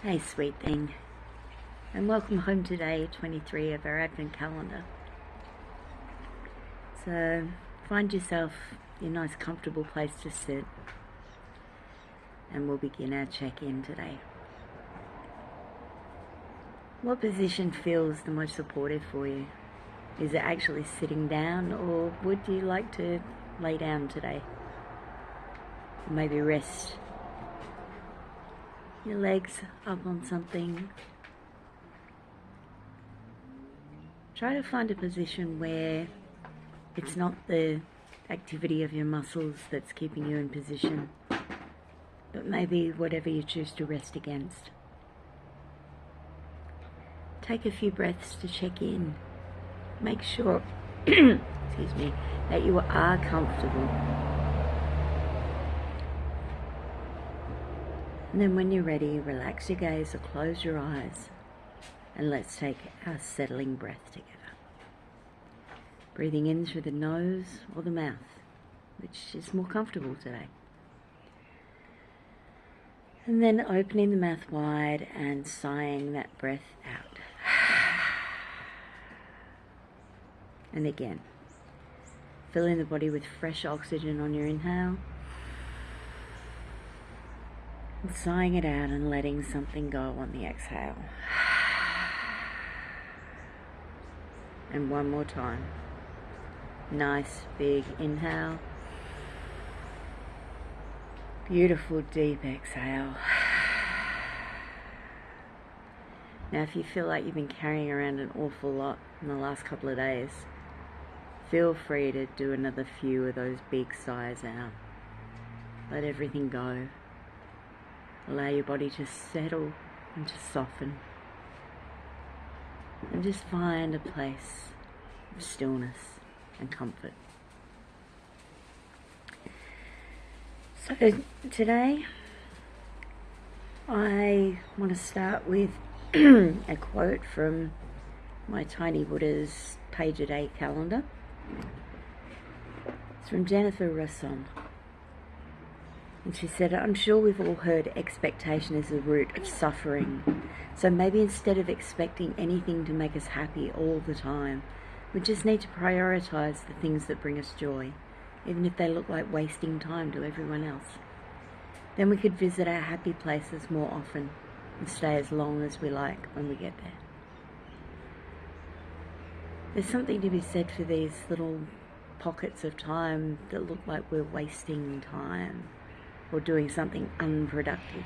Hey sweet thing, and welcome home to day 23 of our Advent calendar. So find yourself your nice comfortable place to sit and we'll begin our check-in today. What position feels the most supportive for you? Is it actually sitting down, or would you like to lay down today? Maybe rest your legs up on something. Try to find a position where it's not the activity of your muscles that's keeping you in position, but maybe whatever you choose to rest against. Take a few breaths to check in. Make sure excuse me, that you are comfortable. And then when you're ready, relax your gaze or close your eyes, and let's take our settling breath together. Breathing in through the nose or the mouth, which is more comfortable today. And then opening the mouth wide and sighing that breath out. And again, filling the body with fresh oxygen on your inhale. And sighing it out and letting something go on the exhale. And one more time. Nice big inhale. Beautiful deep exhale. Now if you feel like you've been carrying around an awful lot in the last couple of days, feel free to do another few of those big sighs out. Let everything go. Allow your body to settle and to soften. And just find a place of stillness and comfort. So today I want to start with a quote from my Tiny Buddha's Page a Day calendar. It's from Jennifer Rasson. And she said, "I'm sure we've all heard expectation is the root of suffering. So maybe instead of expecting anything to make us happy all the time, we just need to prioritize the things that bring us joy, even if they look like wasting time to everyone else. Then we could visit our happy places more often and stay as long as we like when we get there." There's something to be said for these little pockets of time that look like we're wasting time or doing something unproductive.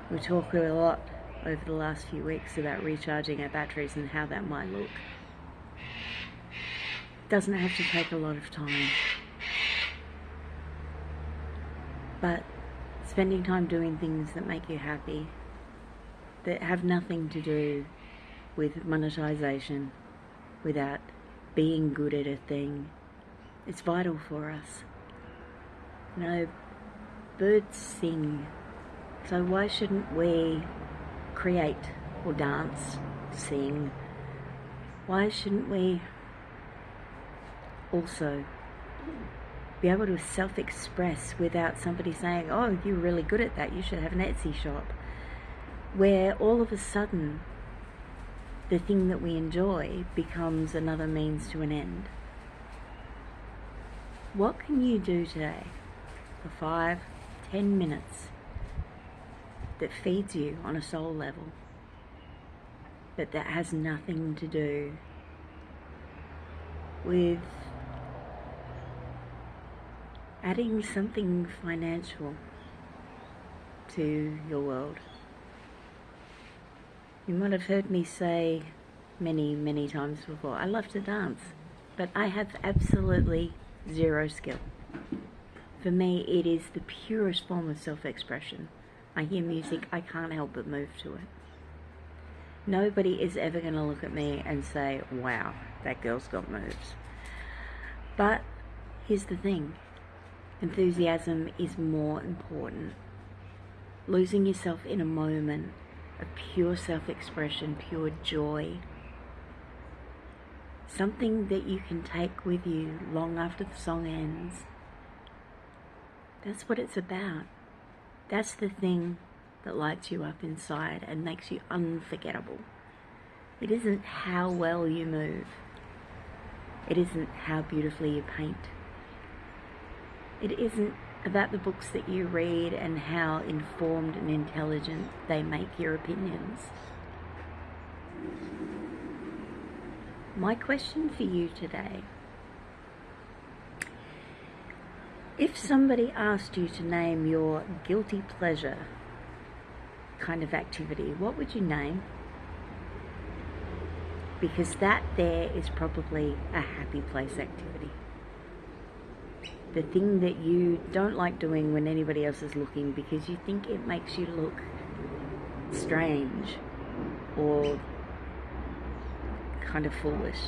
We talk a lot over the last few weeks about recharging our batteries and how that might look. It doesn't have to take a lot of time. But spending time doing things that make you happy, that have nothing to do with monetization, without being good at a thing, it's vital for us. You know, birds sing, so why shouldn't we create or dance, sing? Why shouldn't we also be able to self-express without somebody saying, "Oh, you're really good at that, you should have an Etsy shop," where all of a sudden the thing that we enjoy becomes another means to an end? What can you do today for 5-10 minutes that feeds you on a soul level, but that has nothing to do with adding something financial to your world? You might have heard me say many times before, I love to dance, but I have absolutely zero skill. For me, it is the purest form of self-expression. I hear music, I can't help but move to it. Nobody is ever going to look at me and say, "Wow, that girl's got moves." But here's the thing. Enthusiasm is more important. Losing yourself in a moment of pure self-expression, pure joy. Something that you can take with you long after the song ends. That's what it's about. That's the thing that lights you up inside and makes you unforgettable. It isn't how well you move. It isn't how beautifully you paint. It isn't about the books that you read and how informed and intelligent they make your opinions. My question for you today: if somebody asked you to name your guilty pleasure kind of activity, what would you name? Because that there is probably a happy place activity. The thing that you don't like doing when anybody else is looking because you think it makes you look strange or kind of foolish.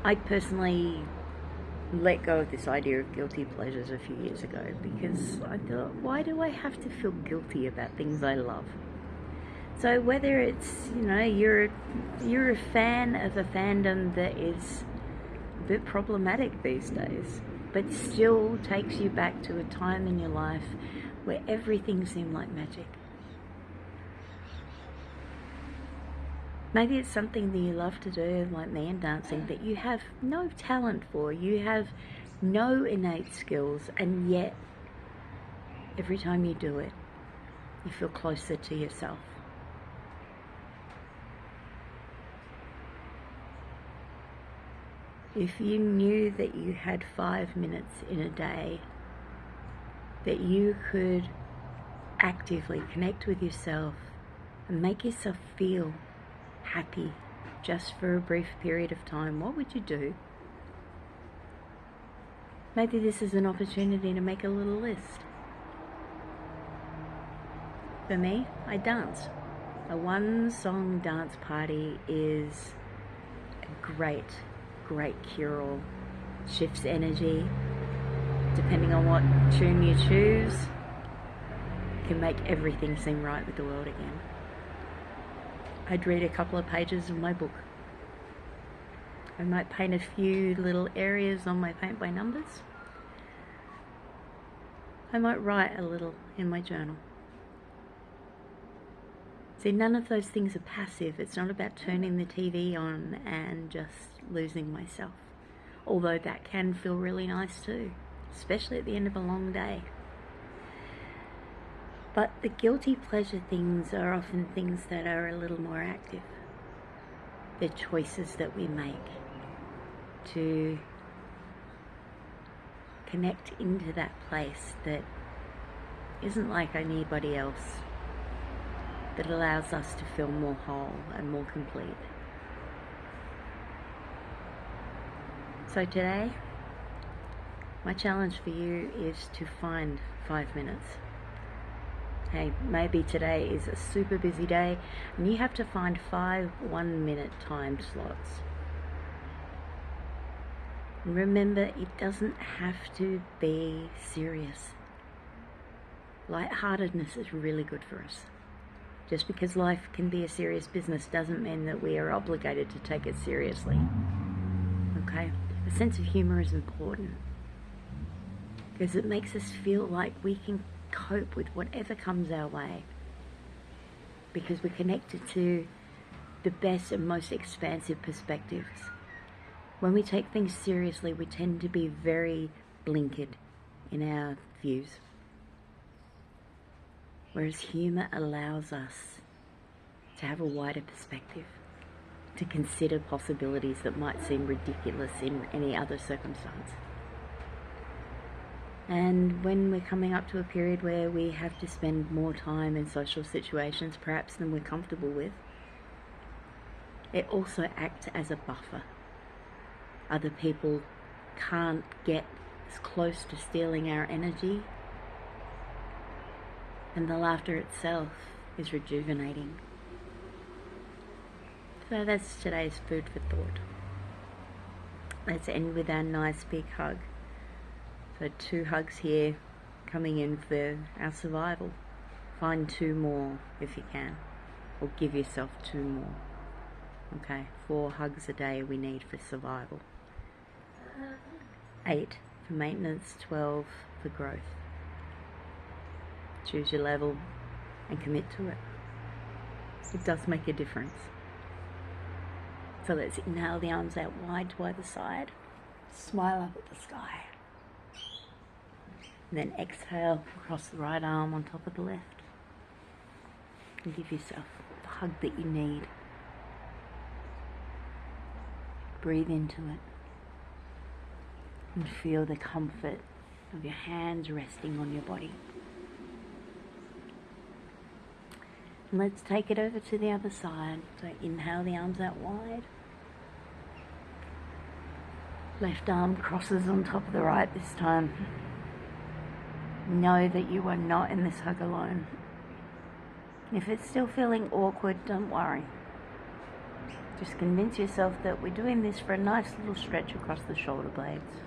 I personally let go of this idea of guilty pleasures a few years ago because I thought, why do I have to feel guilty about things I love? So whether it's, you're a fan of a fandom that is a bit problematic these days, but still takes you back to a time in your life where everything seemed like magic. Maybe it's something that you love to do, like me and dancing, that you have no talent for, you have no innate skills, and yet every time you do it, you feel closer to yourself. If you knew that you had 5 minutes in a day that you could actively connect with yourself and make yourself feel happy just for a brief period of time, what would you do? Maybe this is an opportunity to make a little list. For me, I dance. A one-song dance party is a great cure-all. Shifts energy. Depending on what tune you choose, can make everything seem right with the world again. I'd read a couple of pages of my book. I might paint a few little areas on my paint by numbers. I might write a little in my journal. See, none of those things are passive. It's not about turning the TV on and just losing myself. Although that can feel really nice too, especially at the end of a long day. But the guilty pleasure things are often things that are a little more active. They're choices that we make to connect into that place that isn't like anybody else, that allows us to feel more whole and more complete. So today, my challenge for you is to find 5 minutes. Hey, maybe today is a super busy day and you have to find 5 1-minute time slots. And remember, it doesn't have to be serious. Lightheartedness is really good for us. Just because life can be a serious business doesn't mean that we are obligated to take it seriously. Okay? A sense of humor is important because it makes us feel like we can cope with whatever comes our way because we're connected to the best and most expansive perspectives. When we take things seriously, we tend to be very blinkered in our views. Whereas humor allows us to have a wider perspective, to consider possibilities that might seem ridiculous in any other circumstance. And when we're coming up to a period where we have to spend more time in social situations, perhaps than we're comfortable with, it also acts as a buffer. Other people can't get as close to stealing our energy, and the laughter itself is rejuvenating. So that's today's food for thought. Let's end with our nice big hug. So 2 hugs here coming in for our survival. Find 2 more if you can, or give yourself 2 more. Okay, 4 hugs a day we need for survival. 8 for maintenance, 12 for growth. Choose your level and commit to it. It does make a difference. So let's inhale the arms out wide to either side. Smile up at the sky. And then exhale, cross the right arm on top of the left. And give yourself the hug that you need. Breathe into it. And feel the comfort of your hands resting on your body. And let's take it over to the other side. So inhale the arms out wide. Left arm crosses on top of the right this time. Know that you are not in this hug alone. If it's still feeling awkward, don't worry. Just convince yourself that we're doing this for a nice little stretch across the shoulder blades,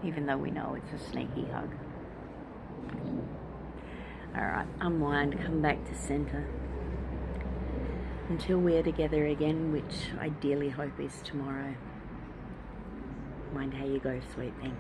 even though we know it's a sneaky hug. Alright, unwind, come back to center. Until we're together again, which I dearly hope is tomorrow. Mind how you go, sweet thing.